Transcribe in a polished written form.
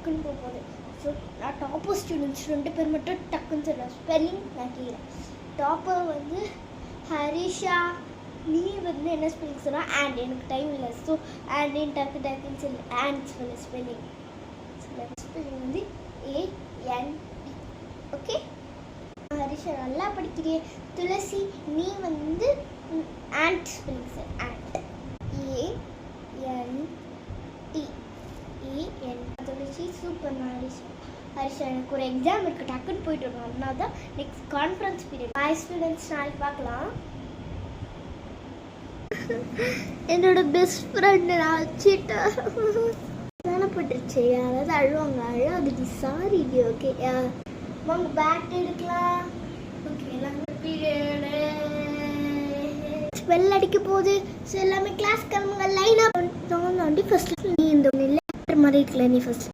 டக்குன்னு போகுது. ஸோ நான் டாப்பர் ஸ்டூடெண்ட்ஸ் 2 பேர் மட்டும் டக்குன்னு சொல்கிறேன். ஸ்பெல்லிங் நான் கேட்குறேன். டாப்பர் வந்து ஹரிஷா. நீ வந்து என்ன ஸ்பெல்லிங் சொன்னா? அண்ட் எனக்கு டைம் இல்லை. ஸோ அண்ட் டக்குன்னு சொல்லி அண்ட் சொல்ல ஸ்பெல்லிங். ஸ்பெல்லிங் வந்து AND. ஓகே, ஹரிஷா நல்லா படிக்கிறியே. துளசி நீ வந்து and spelling sir. And ANT. Tulasi super. Harisha எனக்கு ஒரு எக்ஸாம் இருக்குது, டக்குன்னு போயிட்டு வரணும். அதனால தான் next conference period. Hi students, நாளைக்கு பார்க்கலாம். என்னோட பெஸ்ட் ஃப்ரெண்டு நான் வச்சுட்டேன். தானப்பட்டுருச்சு. யாராவது அழுவாங்க, அழாதுடி. சாரி டி. ஓகே, வாங்க பேட் எடுக்கலாம். ஓகே, எல்லாமே பீரியடு ஸ்பெல் அடிக்க போகுது. ஸோ எல்லாமே கிளாஸ் கிளம்புங்க. லைனாக நான் ஃபர்ஸ்ட் நீ இந்த லெட்டர் மாதிரி இருக்கல, நீ ஃபர்ஸ்ட்